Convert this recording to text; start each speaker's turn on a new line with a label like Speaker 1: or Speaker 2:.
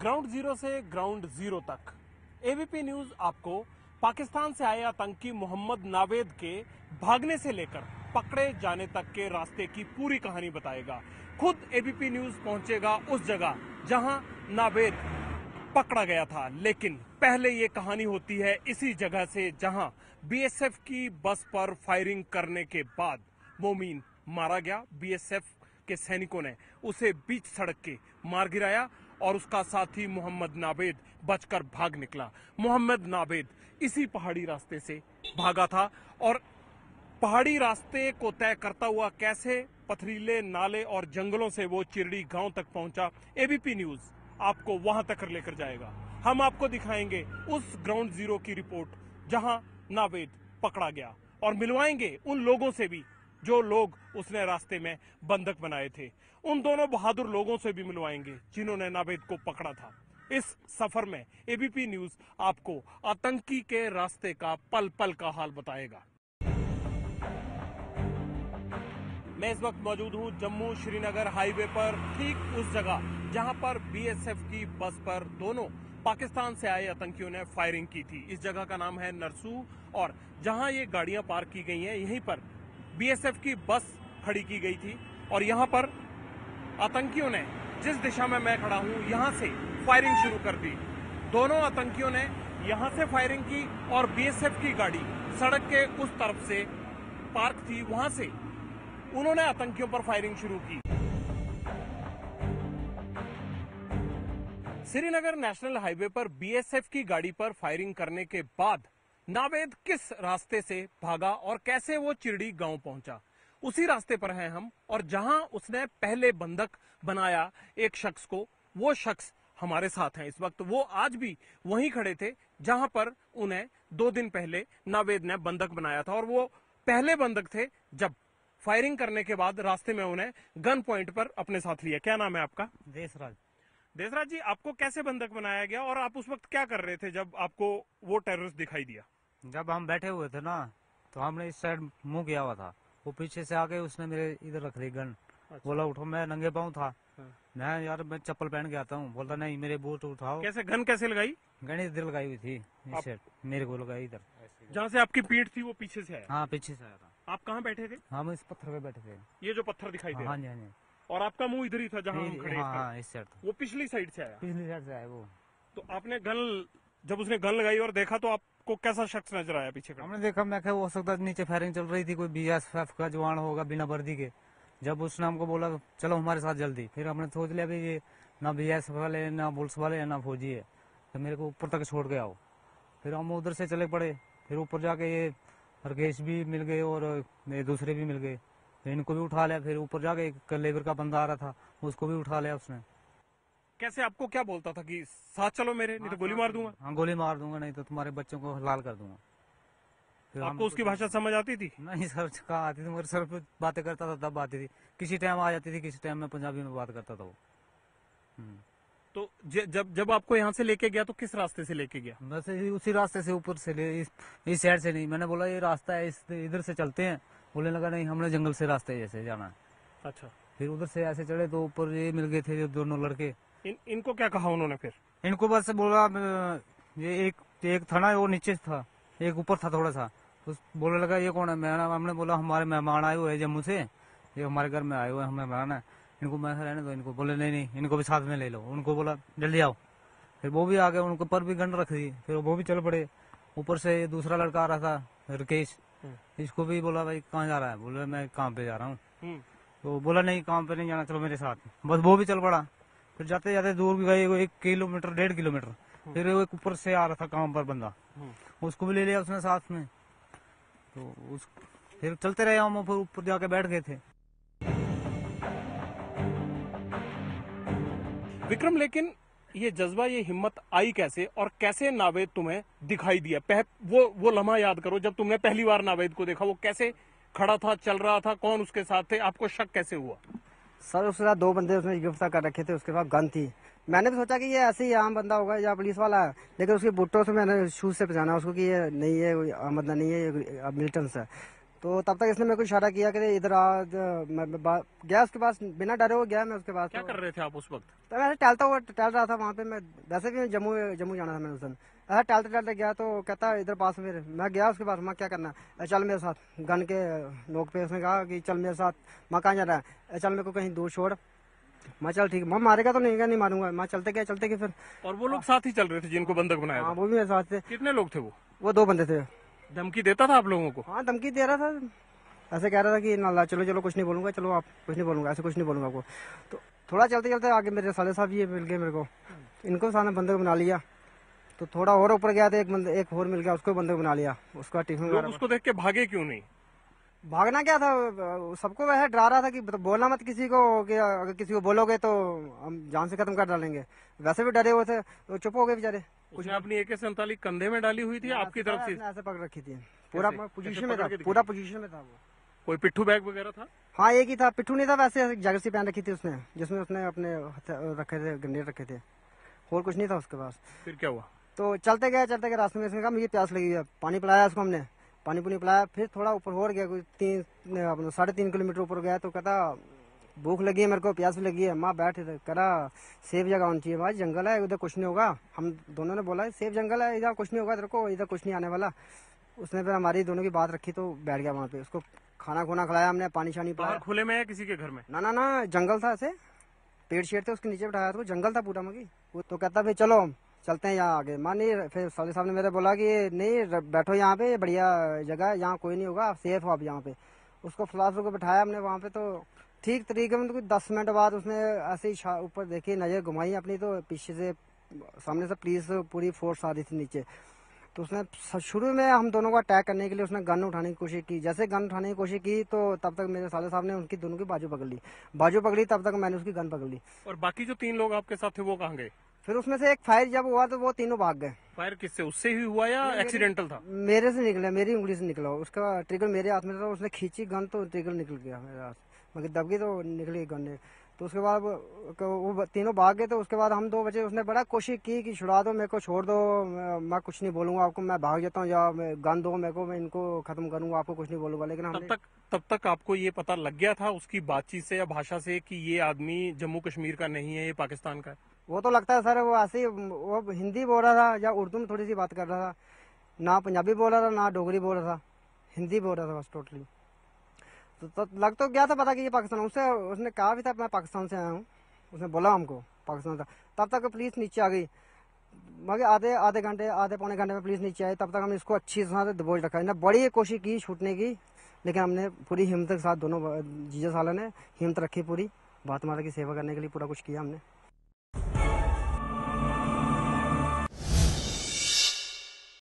Speaker 1: Ground zero से ground zero तक ABP news आपको पाकिस्तान से आए आतंकी मोहम्मद नावेद के भागने से लेकर पकड़े जाने तक के रास्ते की पूरी कहानी बताएगा। खुद एबीपी न्यूज पहुंचेगा उस जगह जहां नावेद पकड़ा गया था, लेकिन पहले ये कहानी होती है इसी जगह से जहां बीएसएफ की बस पर फायरिंग करने के बाद मोमीन मारा गया। बीएसएफ के सैनिकों ने उसे बीच सड़क के मार गिराया और उसका साथी मोहम्मद नावेद बचकर भाग निकला। मोहम्मद नावेद इसी पहाड़ी रास्ते से भागा था और पहाड़ी रास्ते को तय करता हुआ कैसे पथरीले नाले और जंगलों से वो चिरडी गांव तक पहुंचा, एबीपी न्यूज आपको वहां तक लेकर जाएगा। हम आपको दिखाएंगे उस ग्राउंड जीरो की रिपोर्ट जहां नावेद पकड़ा गया और मिलवाएंगे उन लोगों से भी जो लोग उसने रास्ते में बंधक बनाए थे। उन दोनों बहादुर लोगों से भी मिलवाएंगे जिन्होंने नावेद को पकड़ा था। इस सफर में एबीपी न्यूज आपको आतंकी के रास्ते का पल पल का हाल बताएगा। मैं इस वक्त मौजूद हूं जम्मू श्रीनगर हाईवे पर, ठीक उस जगह जहां पर बीएसएफ की बस पर दोनों पाकिस्तान से आए आतंकियों ने फायरिंग की थी। इस जगह का नाम है नरसू और जहां ये गाड़ियां पार्क की गई हैं यहीं पर बीएसएफ की बस खड़ी की गई थी और यहां पर आतंकियों ने जिस दिशा में मैं खड़ा हूं यहां से फायरिंग शुरू कर दी। दोनों आतंकियों ने यहां से फायरिंग की और बीएसएफ की गाड़ी सड़क के उस तरफ से पार्क थी, वहां से उन्होंने आतंकियों पर फायरिंग शुरू की। श्रीनगर नेशनल हाईवे पर बीएसएफ की गाड़ी पर फायरिंग करने के बाद नावेद किस रास्ते से भागा और कैसे वो चिरडी गांव पहुंचा, उसी रास्ते पर हैं हम। और जहां उसने पहले बंधक बनाया एक शख्स को, वो शख्स हमारे साथ हैं इस वक्त। वो आज भी वहीं खड़े थे जहां पर उन्हें 2 दिन पहले नावेद ने बंधक बनाया था और वो पहले बंधक थे जब फायरिंग करने के बाद रास्ते में उन्हें गन पॉइंट पर अपने साथ लिया। क्या नाम है आपका?
Speaker 2: देशराज।
Speaker 1: देशराज जी, आपको कैसे बंधक बनाया गया और आप उस वक्त क्या कर रहे थे जब आपको वो टेररिस्ट दिखाई दिया?
Speaker 2: जब हम बैठे हुए थे ना तो हमने इस साइड मुंह किया हुआ था, वो पीछे से आके उसने मेरे इधर रख दी गन।
Speaker 1: अच्छा।
Speaker 2: बोला उठो, मैं नंगे पाँव था।
Speaker 1: हाँ।
Speaker 2: मैं चप्पल पहन के आता हूँ। बोलता नहीं, मेरे बूट उठाओ।
Speaker 1: कैसे गन कैसे लगाई?
Speaker 2: गन इधर लगाई हुई थी, इस साइड मेरे को लगाई इधर।
Speaker 1: जहाँ से आपकी पीठ थी वो पीछे से आया?
Speaker 2: हाँ, पीछे से आया था।
Speaker 1: आप कहाँ बैठे थे?
Speaker 2: हम इस पत्थर पे बैठे थे।
Speaker 1: ये जो पत्थर दिखाई दे रहा
Speaker 2: हाँ
Speaker 1: है?
Speaker 2: जी, हाँ जी।
Speaker 1: और आपका मुंह इधर ही था जहाँ हम खड़े
Speaker 2: हाँ, इस साइड।
Speaker 1: वो पिछली साइड से आया?
Speaker 2: पिछली साइड से आया वो।
Speaker 1: तो आपने गन, जब उसने गन लगाई और देखा तो आपको कैसा शख्स नजर आया पीछे खड़ा?
Speaker 2: हमने देखा, मैं क्या हो सकता है नीचे फायरिंग चल रही थी, कोई बीएसएफ का जवान होगा बिना वर्दी के। जब उसने हमको बोला चलो हमारे साथ जल्दी, फिर हमने सोच लिया भी ये ना बीएसएफ वाले, ना पुलिस वाले, ना फौजी है, तो मेरे को ऊपर तक छोड़ के आओ। फिर हम उधर से चले पड़े। फिर ऊपर जाके ये हरकेश भी मिल गए और दूसरे भी मिल गए, फिर इनको भी उठा लिया। फिर ऊपर जाके एक लेबर का बंदा आ रहा था, उसको भी उठा लिया उसने।
Speaker 1: कैसे आपको क्या बोलता था कि साथ चलो मेरे, नहीं तो गोली मार दूंगा?
Speaker 2: हाँ, गोली मार दूंगा, नहीं तो तुम्हारे बच्चों को लाल कर दूंगा। फिर
Speaker 1: आपको उसकी भाषा समझ आती थी?
Speaker 2: नहीं सर, कहाँ आती थी, मेरे सर पे बातें करता था तब आती थी। किसी टाइम आ जाती थी, किसी टाइम में पंजाबी में बात करता था वो।
Speaker 1: तो जब आपको यहाँ से लेके गया तो किस रास्ते से लेके गया?
Speaker 2: बस उसी रास्ते से ऊपर से इस साइड से नहीं। मैंने बोला ये रास्ता है, इस इधर से चलते हैं। बोलने लगा नहीं, हमने जंगल से रास्ते जैसे जाना है।
Speaker 1: अच्छा।
Speaker 2: फिर उधर से ऐसे चढ़े तो ऊपर ये मिल गए थे जो दोनों लड़के।
Speaker 1: इनको क्या कहा उन्होंने फिर?
Speaker 2: इनको बस बोला ये एक था ना, वो नीचे था, एक ऊपर था थोड़ा सा। उस बोलने लगा ये कौन है? हमने बोला हमारे मेहमान आए हुए हैं जम्मू से, ये हमारे घर में आए हुए हैं, हमें मेहमान है, इनको मैं रहने दो। इनको बोले नहीं, इनको भी साथ में ले लो। उनको बोला जल्दी आओ। फिर वो भी आ गए, उनके पर भी गन रख दी। फिर वो भी चल पड़े। ऊपर से दूसरा लड़का आ रहा था रकेश, इसको भी बोला भाई कहाँ जा रहा है? बोले मैं काम पे जा रहा हूँ। तो बोला नहीं, काम पे नहीं जाना, चलो मेरे साथ। बस वो भी चल पड़ा। फिर जाते जाते दूर भी गए, 1 किलोमीटर 1.5 किलोमीटर। फिर एक ऊपर से आ रहा था काम पर बंदा, उसको भी ले लिया उसने साथ में। तो फिर चलते रहे हम, फिर ऊपर जाके बैठ गए थे।
Speaker 1: विक्रम, लेकिन ये जज्बा, ये हिम्मत आई कैसे और कैसे नावेद तुम्हें दिखाई दिया? वो लम्हा याद करो जब तुमने पहली बार नावेद को देखा। वो कैसे खड़ा था, चल रहा था, कौन उसके साथ थे, आपको शक कैसे हुआ?
Speaker 3: सर उसके साथ 2 बंदे उसने गिरफ्तार कर रखे थे, उसके पास गन थी। मैंने भी सोचा कि ये ऐसे ही आम बंदा होगा या पुलिस वाला है, लेकिन उसके बुट्टों से मैंने शूज से पहचाना उसको कि ये नहीं है, अहमद नहीं है, ये मिलिटेंस है। तो तब तक इसने मेरे को इशारा किया कि इधर आ। मैं गया उसके पास, बिना डरे हुए गया मैं उसके पास।
Speaker 1: क्या कर रहे थे आप उस वक्त?
Speaker 3: तो मैं टहल रहा था वहाँ पे। मैं वैसे भी जम्मू जम्मू जाना था मैंने उस दिन। ऐसा टहलते गया तो कहता इधर पास मेरे। मैं गया उसके पास, मैं क्या करना है, चल मेरे साथ। गन के नोक पे उसने कहा कि चल मेरे साथ। मैं कहाँ जा रहा है, चल मेरे को कहीं दूर छोड़। मैं चल ठीक, मैं मारेगा तो नहीं मारूंगा। मैं चलते गए फिर।
Speaker 1: और वो लोग साथ ही चल रहे थे जिनको बंधक बनाया
Speaker 3: हाँ
Speaker 1: था?
Speaker 3: वो भी मेरे साथ थे।
Speaker 1: कितने लोग थे
Speaker 3: वो 2 बंदे थे।
Speaker 1: धमकी देता था आप लोगों को?
Speaker 3: हाँ धमकी दे रहा था, ऐसे कह रहा था कि ना चलो कुछ नहीं बोलूंगा, चलो आप कुछ नहीं बोलूंगा, ऐसे कुछ नहीं बोलूंगा आपको। तो थोड़ा चलते आगे मेरे साले साहब ये मिल गए मेरे को। इनको सामने बंदक बना लिया। तो थोड़ा और ऊपर गया तो एक और मिल गया, उसको बंदक बना लिया। उसका टिफिन
Speaker 1: लोग उसको देख के भागे क्यों नहीं?
Speaker 3: भागना क्या था, सबको वैसे डरा रहा था कि बोलना मत किसी को, कि अगर किसी को बोलोगे तो हम जान से खत्म कर डालेंगे। वैसे भी डरे हुए थे तो चुप हो गए बेचारे।
Speaker 1: उसने अपनी AK-47 कंधे में डाली हुई थी आपकी तरफ से?
Speaker 3: ऐसे पकड़ रखी थी, पूरा पोजीशन में था, पूरा पोजीशन में था वो।
Speaker 1: कोई पिट्ठू बैग वगैरह था?
Speaker 3: हाँ एक ही था, पिट्ठू नहीं था, वैसे जैकेट सी पहन रखी थी उसने, जिसमें उसने अपने रखे थे, ग्रेनेड रखे थे, और कुछ नहीं था उसके पास।
Speaker 1: फिर क्या हुआ?
Speaker 3: तो चलते गए रास्ते में। इसने कहा मुझे प्यास लगी है, पानी पिलाया उसको हमने, पानी पुनी पिलाया। फिर थोड़ा ऊपर और गया, कोई 3.5 किलोमीटर ऊपर गया तो कहता भूख लगी है मेरे को, प्यास भी लगी है। माँ बैठ करा सेफ जगह होनी चाहिए भाई, जंगल है उधर कुछ नहीं होगा। हम दोनों ने बोला सेफ जंगल है, इधर कुछ नहीं होगा तेरे को, इधर कुछ नहीं आने वाला। उसने फिर हमारी दोनों की बात रखी तो बैठ गया वहाँ पे। उसको खाना खुना खिलाया हमने, पानी शानी पिलाया।
Speaker 1: खुले में है किसी के घर में?
Speaker 3: ना जंगल था, ऐसे पेड़ शेड़ थे, उसके नीचे बैठाया था, जंगल था पूरा मगी। वो तो कहता भाई चलो चलते हैं यहाँ आगे। माँ नहीं, फिर साले साहब ने मेरे बोला कि नहीं बैठो यहाँ पे, बढ़िया जगह है, यहाँ कोई नहीं होगा, सेफ हो आप यहाँ पे। उसको फ्लास को बैठाया हमने वहाँ पे। तो ठीक तरीके में तो कुछ 10 मिनट बाद उसने ऐसे ही ऊपर देखी, नजर घुमाई अपनी, तो पीछे से सामने से पुलिस पूरी फोर्स आ रही थी नीचे। तो उसने शुरू में हम दोनों को अटैक करने के लिए उसने गन उठाने की कोशिश की। जैसे गन उठाने की कोशिश की तो तब तक मेरे साले साहब ने उनकी दोनों की बाजू पकड़ ली, तब तक मैंने उसकी गन पकड़ ली।
Speaker 1: और बाकी जो 3 लोग आपके साथ थे वो कहाँ गए?
Speaker 3: फिर उसमें से एक फायर जब हुआ तो वो तीनों भाग गए।
Speaker 1: फायर किससे, उससे ही हुआ या एक्सीडेंटल था?
Speaker 3: मेरे से निकला, मेरी उंगली से निकला। उसका ट्रिगर मेरे हाथ में था, उसने खींची गन तो ट्रिगर निकल गया मेरे हाथ, मगर दबगी तो निकली गन। तो उसके बाद वो तीनों भाग गए। तो उसके बाद हम 2 बजे उसने बड़ा कोशिश की कि छुड़ा दो मेरे को, छोड़ दो, मैं कुछ नहीं बोलूंगा आपको, मैं भाग जाता हूँ, या गन दो मेरे को, मैं इनको खत्म करूंगा, आपको कुछ नहीं बोलूंगा। लेकिन
Speaker 1: तब तक आपको ये पता लग गया था उसकी बातचीत से या भाषा से कि ये आदमी जम्मू कश्मीर का नहीं है, ये पाकिस्तान का है?
Speaker 3: वो तो लगता है सर, वो ऐसे ही वो हिंदी बोल रहा था या उर्दू में थोड़ी सी बात कर रहा था, ना पंजाबी बोल रहा था ना डोगरी बोल रहा था, हिंदी बोल रहा था बस टोटली। तो लग तो गया था पता कि ये पाकिस्तान। उसने कहा भी था मैं पाकिस्तान से आया हूँ, उसने बोला हमको पाकिस्तान था। तब तक पुलिस नीचे आ गई, मगर आधे पौने घंटे में पुलिस नीचे आई। तब तक हमने इसको अच्छी तरह से दबोच रखा। इन्हें बड़ी कोशिश की छूटने की, लेकिन हमने पूरी हिम्मत के साथ, दोनों जीजा साला ने हिम्मत रखी पूरी, बात माता की सेवा करने के लिए पूरा कुछ किया हमने।